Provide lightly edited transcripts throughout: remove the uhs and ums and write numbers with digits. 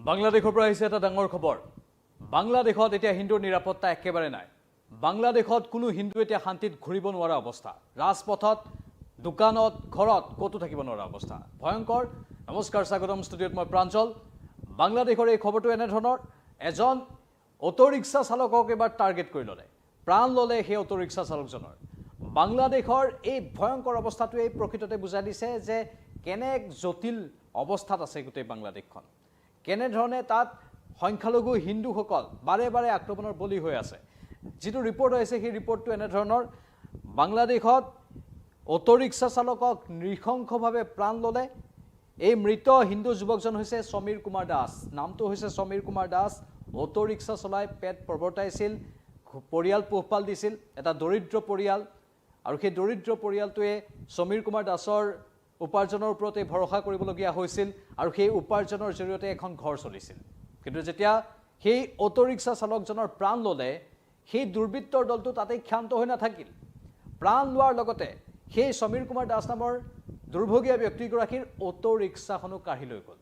বাংলাদেশৰ পৰা আহিছে এটা ডাঙৰ খবৰ। বাংলাদেশত এতিয়া হিন্দুৰ নিৰাপত্তা একেবাৰে নাই। বাংলাদেশত কোনো হিন্দু এতিয়া শান্তিত ঘূৰিব নোৱাৰা অৱস্থা। ৰাজপথত, দোকানত, ঘৰত ক'তো থাকিব নোৱাৰা অৱস্থা। ভয়ংকৰ। নমস্কাৰ, স্বাগতম ষ্টুডিঅ'ত মই প্ৰাঞ্জল। বাংলাদেশৰ এই খবৰটো এনেধৰণৰ, এজন অটো ৰিক্সা চালকক এবাৰ টাৰ্গেট কৰি ল'লে, প্ৰাণ ল'লে সেই অটো ৰিক্সা চালকজনৰ। বাংলাদেশৰ এই ভয়ংকৰ অৱস্থাটোৱে প্ৰকৃততে বুজাই দিছে যে কেনে জটিল অৱস্থাত আছে গোটেই বাংলাদেশখন, কেনেধৰণে তাত সংখ্যালঘু হিন্দুসকল বাৰে বাৰে আক্ৰমণৰ বলি হৈ আছে। যিটো ৰিপৰ্ট হৈছে সেই ৰিপৰ্টটো এনেধৰণৰ, বাংলাদেশত অটো ৰিক্সা চালকক নৃশংসভাৱে প্ৰাণ ল'লে। এই মৃত হিন্দু যুৱকজন হৈছে সমীৰ কুমাৰ দাস। নামটো হৈছে সমীৰ কুমাৰ দাস। অটো ৰিক্সা চলাই পেট প্ৰৱৰ্তাইছিল, পৰিয়াল পোহপাল দিছিল, এটা দৰিদ্ৰ পৰিয়াল। আৰু সেই দৰিদ্ৰ পৰিয়ালটোৱে সমীৰ কুমাৰ দাসৰ উপাৰ্জনৰ ওপৰতে ভৰসা কৰিবলগীয়া হৈছিল আৰু সেই উপাৰ্জনৰ জৰিয়তে এখন ঘৰ চলিছিল। কিন্তু যেতিয়া সেই অটো ৰিক্সা চালকজনৰ প্ৰাণ ল'লে, সেই দুৰ্বৃত্তৰ দলটো তাতেই ক্ষান্ত হৈ নাথাকিল। প্ৰাণ লোৱাৰ লগতে সেই সমীৰ কুমাৰ দাস নামৰ দুৰ্ভগীয়া ব্যক্তিগৰাকীৰ অটো ৰিক্সাখনো কাঢ়ি লৈ গ'ল।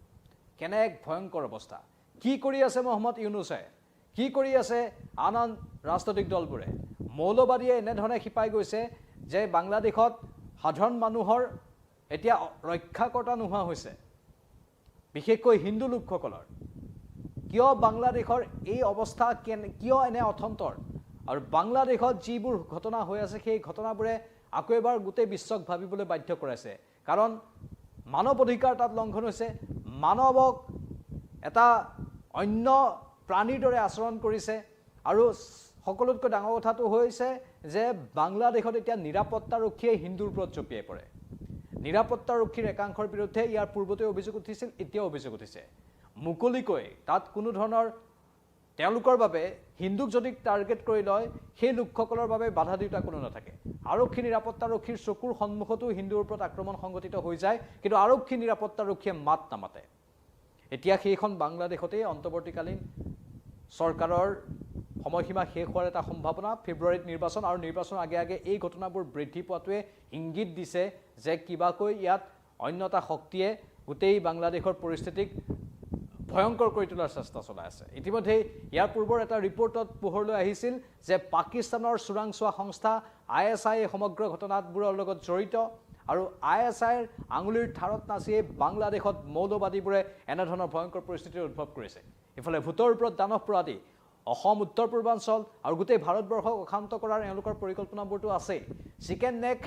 কেনে এক ভয়ংকৰ অৱস্থা। কি কৰি আছে মহম্মদ ইউনুছে, কি কৰি আছে আন আন ৰাজনৈতিক দলবোৰে? মৌলবাদীয়ে এনেধৰণে শিপাই গৈছে যে বাংলাদেশত সাধাৰণ মানুহৰ এতিয়া ৰক্ষাকৰ্তা নোহোৱা হৈছে, বিশেষকৈ হিন্দু লোকসকলৰ। কিয় বাংলাদেশৰ এই অৱস্থা, কিয় এনে অথন্তৰ? আৰু বাংলাদেশত যিবোৰ ঘটনা হৈ আছে সেই ঘটনাবোৰে আকৌ এবাৰ গোটেই বিশ্বক ভাবিবলৈ বাধ্য কৰাইছে। কাৰণ মানৱ অধিকাৰ তাত লংঘন হৈছে, মানৱক এটা অন্য প্ৰাণীৰ দৰে আচৰণ কৰিছে। আৰু সকলোতকৈ ডাঙৰ কথাটো হৈছে যে বাংলাদেশত এতিয়া নিৰাপত্তাৰক্ষীয়ে হিন্দুৰ ওপৰত জঁপিয়াই পৰে। নিৰাপত্তাৰক্ষীৰ একাংশৰ বিৰুদ্ধে ইয়াৰ পূৰ্বতে অভিযোগ উঠিছিল, এতিয়াও অভিযোগ উঠিছে মুকলিকৈ। তাত কোনো ধৰণৰ তেওঁলোকৰ বাবে হিন্দুক যদি টাৰ্গেট কৰি লয়, সেই লোকসকলৰ বাবে বাধা দিওঁতা কোনো নাথাকে। আৰক্ষী নিৰাপত্তাৰক্ষীৰ চকুৰ সন্মুখতো হিন্দুৰ ওপৰত আক্ৰমণ সংঘটিত হৈ যায়, কিন্তু আৰক্ষী নিৰাপত্তাৰক্ষীয়ে মাত নামাতে। এতিয়া সেইখন বাংলাদেশতেই অন্তৱৰ্তীকালীন চৰকাৰৰ সময়সীমা শেষ হোৱাৰ এটা সম্ভাৱনা। ফেব্ৰুৱাৰীত নিৰ্বাচন, আৰু নিৰ্বাচনৰ আগে আগে এই ঘটনাবোৰ বৃদ্ধি পোৱাটোৱে ইংগিত দিছে যে কিবাকৈ ইয়াত অন্য এটা শক্তিয়ে গোটেই বাংলাদেশৰ পৰিস্থিতিক ভয়ংকৰ কৰি তোলাৰ চেষ্টা চলাই আছে। ইতিমধ্যে ইয়াৰ পূৰ্বৰ এটা ৰিপৰ্টত পোহৰলৈ আহিছিল যে পাকিস্তানৰ চোৰাংচোৱা সংস্থা ISI এই সমগ্ৰ ঘটনাবোৰৰ লগত জড়িত। আৰু ISIৰ আঙুলিৰ ঠাৰত নাচিয়ে বাংলাদেশত মৌলবাদীবোৰে এনেধৰণৰ ভয়ংকৰ পৰিস্থিতিৰ উদ্ভৱ কৰিছে। ইফালে ভোটৰ ওপৰত দানৱ প্ৰয়াদি অসম, উত্তৰ পূৰ্বাঞ্চল আৰু গোটেই ভাৰতবৰ্ষক অশান্ত কৰাৰ এওঁলোকৰ পৰিকল্পনাবোৰতো আছেই। চিকেন নেক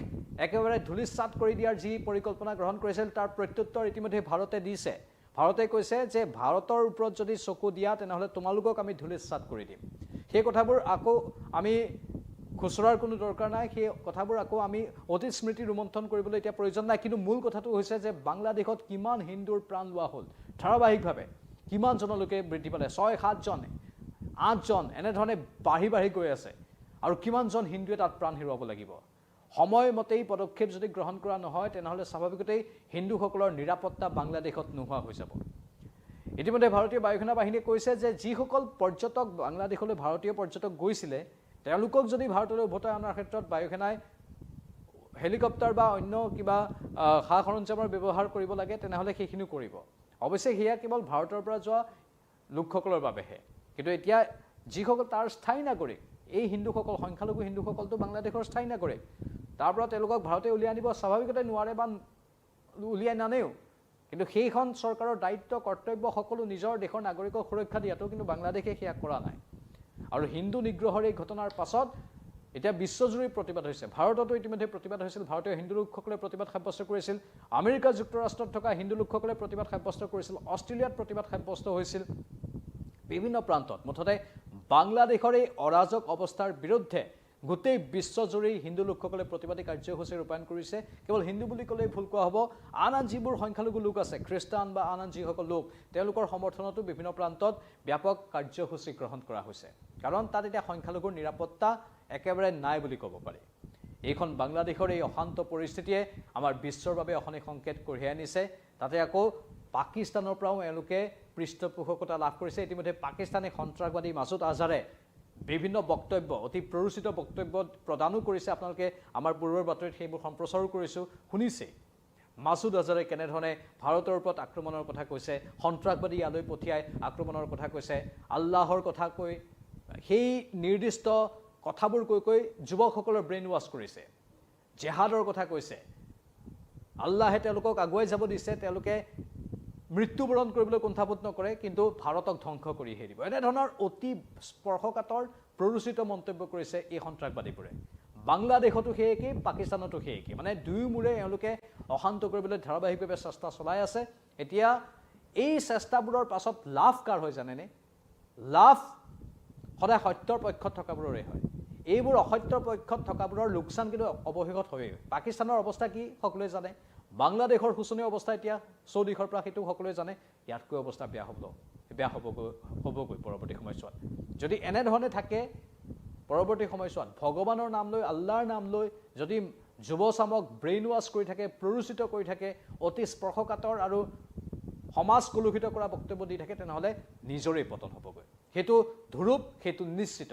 একেবাৰে ধূলিসাৎ কৰি দিয়াৰ যি পৰিকল্পনা গ্ৰহণ কৰিছিল তাৰ প্ৰত্যুত্তৰ ইতিমধ্যে ভাৰতে দিছে। ভাৰতে কৈছে যে ভাৰতৰ ওপৰত যদি চকু দিয়া তেনেহ'লে তোমালোকক আমি ধূলিসাৎ কৰি দিম। সেই কথাবোৰ আকৌ আমি খুচৰাৰ কোনো দৰকাৰ নাই, সেই কথাবোৰ আকৌ আমি অতীত স্মৃতি ৰোমন্থন কৰিবলৈ এতিয়া প্ৰয়োজন নাই। কিন্তু মূল কথাটো হৈছে যে বাংলাদেশত কিমান হিন্দুৰ প্ৰাণ লোৱা হ'ল ধাৰাবাহিকভাৱে, কিমান জনলোকে বৃদ্ধি পালে, 6-7 জন, 8 জন, এনেধৰণে বাঢ়ি বাঢ়ি গৈ আছে। আৰু কিমানজন হিন্দুৱে তাত প্ৰাণ হেৰুৱাব লাগিব। সময়মতেই পদক্ষেপ যদি গ্ৰহণ কৰা নহয় তেনেহ'লে স্বাভাৱিকতেই হিন্দুসকলৰ নিৰাপত্তা বাংলাদেশত নোহোৱা হৈ যাব। ইতিমধ্যে ভাৰতীয় বায়ুসেনা বাহিনীয়ে কৈছে যে যিসকল পৰ্যটক বাংলাদেশলৈ ভাৰতীয় পৰ্যটক গৈছিলে তেওঁলোকক যদি ভাৰতলৈ উভতাই অনাৰ ক্ষেত্ৰত বায়ুসেনাই হেলিকপ্টাৰ বা অন্য কিবা সা সৰঞ্জামৰ ব্যৱহাৰ কৰিব লাগে তেনেহ'লে সেইখিনিও কৰিব। অৱশ্যে সেয়া কেৱল ভাৰতৰ পৰা যোৱা লোকসকলৰ বাবেহে। কিন্তু এতিয়া যিসকল তাৰ স্থায়ী নাগৰিক, এই হিন্দুসকল, সংখ্যালঘু হিন্দুসকলটো বাংলাদেশৰ স্থায়ী নাগৰিক, তাৰ পৰা তেওঁলোকক ভাৰতে উলিয়াই আনিব স্বাভাৱিকতে নোৱাৰে বা উলিয়াই নানেও। কিন্তু সেইখন চৰকাৰৰ দায়িত্ব, কৰ্তব্য সকলো নিজৰ দেশৰ নাগৰিকক সুৰক্ষা দিয়াটো, কিন্তু বাংলাদেশে সেয়া কৰা নাই। আৰু হিন্দু নিগ্ৰহৰ এই ঘটনাৰ পাছত এতিয়া বিশ্বজুৰি প্ৰতিবাদ হৈছে। ভাৰততো ইতিমধ্যে প্ৰতিবাদ হৈছিল, ভাৰতীয় হিন্দু লোকসকলে প্ৰতিবাদ সাব্যস্ত কৰিছিল, আমেৰিকা যুক্তৰাষ্ট্ৰত থকা হিন্দু লোকসকলে প্ৰতিবাদ সাব্যস্ত কৰিছিল, অষ্ট্ৰেলিয়াত প্ৰতিবাদ সাব্যস্ত হৈছিল, বিভিন্ন প্ৰান্তত। মুঠতে বাংলাদেশৰ এই অৰাজক অৱস্থাৰ বিৰুদ্ধে গোটেই বিশ্বজুৰি হিন্দু লোকসকলে প্ৰতিবাদী কাৰ্যসূচী ৰূপায়ণ কৰিছে। কেৱল হিন্দু বুলি ক'লেই ভুল কোৱা হ'ব, আন আন যিবোৰ সংখ্যালঘু লোক আছে, খ্ৰীষ্টান বা আন আন যিসকল লোক, তেওঁলোকৰ সমৰ্থনতো বিভিন্ন প্ৰান্তত ব্যাপক কাৰ্যসূচী গ্ৰহণ কৰা হৈছে। কাৰণ তাত এতিয়া সংখ্যালঘুৰ নিৰাপত্তা একেবাৰে নাই বুলি ক'ব পাৰি। এইখন বাংলাদেশৰ এই অশান্ত পৰিস্থিতিয়ে আমাৰ বিশ্বৰ বাবে অশনি সংকেত কঢ়িয়াই আনিছে। তাতে আকৌ পাকিস্তানৰ পৰাও এওঁলোকে পৃষ্ঠপোষকতা লাভ কৰিছে। ইতিমধ্যে পাকিস্তানী সন্ত্ৰাসবাদী মাছুদ আজহাৰে বিভিন্ন বক্তব্য, অতি প্ৰৰোচিত বক্তব্য প্ৰদানো কৰিছে। আপোনালোকে আমাৰ পূৰ্বৰ বাতৰিত সেইবোৰ সম্প্ৰচাৰো কৰিছোঁ, শুনিছে। মাছুদ আজহাৰে কেনেধৰণে ভাৰতৰ ওপৰত আক্ৰমণৰ কথা কৈছে, সন্ত্ৰাসবাদী ইয়ালৈ পঠিয়াই আক্ৰমণৰ কথা কৈছে, আল্লাহৰ কথা কৈ সেই নিৰ্দিষ্ট কথাবোৰ কৈ যুৱকসকলৰ ব্ৰেইন ৱাছ কৰিছে, জেহাদৰ কথা কৈছে, আল্লাহে তেওঁলোকক আগুৱাই যাব দিছে, তেওঁলোকে মৃত্যুবৰণ কৰিবলৈ কুণ্ঠাবোধ নকৰে, কিন্তু ভাৰতক ধ্বংস কৰি এৰিব। এনেধৰণৰ অতি স্পৰ্শকাতৰ প্ৰৰোচিত মন্তব্য কৰিছে এই সন্ত্ৰাসবাদীবোৰে। বাংলাদেশতো সেই একেই, পাকিস্তানতো সেই একেই, মানে দুয়োমূৰে এওঁলোকে অশান্ত কৰিবলৈ ধাৰাবাহিকভাৱে চেষ্টা চলাই আছে। এতিয়া এই চেষ্টাবোৰৰ পাছত লাভ কাৰ হয় জানেনে? লাভ সদায় সত্যৰ পক্ষত থকাবোৰৰে হয়। এইবোৰ অসত্যৰ পক্ষত থকাবোৰৰ লোকচান কিন্তু অৱশেষত হয়েই। পাকিস্তানৰ অৱস্থা কি সকলোৱে জানে, বাংলাদেশৰ শোচনীয় অৱস্থা এতিয়া চৌদিশৰ পৰা সেইটো সকলোৱে জানে। ইয়াতকৈ অৱস্থা বেয়া হ'বগৈ পৰৱৰ্তী সময়ছোৱাত। যদি এনেধৰণে থাকে পৰৱৰ্তী সময়ছোৱাত, ভগৱানৰ নাম লৈ, আল্লাহৰ নাম লৈ যদি যুৱচামক ব্ৰেইন ৱাছ কৰি থাকে, প্ৰৰোচিত কৰি থাকে, অতি স্পৰ্শকাতৰ আৰু সমাজ কলুষিত কৰা বক্তব্য দি থাকে, তেনেহ'লে নিজৰেই পতন হ'বগৈ। সেইটো ধ্ৰুৱ, সেইটো নিশ্চিত।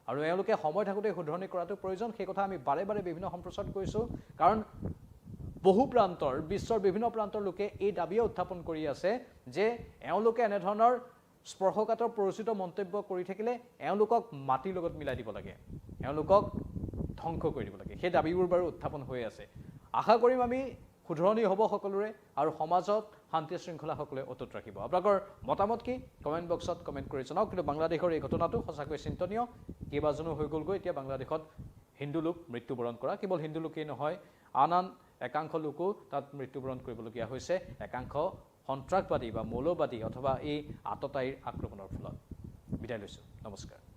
আৰু এওঁলোকে সময় থাকোঁতে শুধৰণি কৰাটো প্ৰয়োজন। সেই কথা আমি বাৰে বাৰে বিভিন্ন সম্প্ৰচাৰত কৈছোঁ, কাৰণ বহু প্ৰান্তৰ, বিশ্বৰ বিভিন্ন প্ৰান্তৰ লোকে এই দাবীয়ে উত্থাপন কৰি আছে যে এওঁলোকে এনেধৰণৰ স্পৰ্শকাতৰ প্ৰৰোচিত মন্তব্য কৰি থাকিলে এওঁলোকক মাটিৰ লগত মিলাই দিব লাগে, এওঁলোকক ধ্বংস কৰি দিব লাগে। সেই দাবীবোৰ বাৰু উত্থাপন হৈ আছে। আশা কৰিম আমি শুধৰণি হ'ব সকলোৰে, আৰু সমাজত শান্তি শৃংখলা সকলোৱে অটুট ৰাখিব। আপোনালোকৰ মতামত কি কমেণ্ট বক্সত কমেণ্ট কৰি জনাওক। কিন্তু বাংলাদেশৰ এই ঘটনাটো সঁচাকৈ চিন্তনীয়। কেইবাজনো হৈ গ'লগৈ এতিয়া বাংলাদেশত হিন্দু লোক মৃত্যুবৰণ কৰা। কেৱল হিন্দু লোকেই নহয়, আন একাংশ লোকো তাত মৃত্যুবৰণ কৰিবলগীয়া হৈছে, একাংশ সন্ত্ৰাসবাদী বা মৌলবাদী অথবা এই আততায়ীৰ আক্ৰমণৰ ফলত। বিদায় লৈছোঁ, নমস্কাৰ।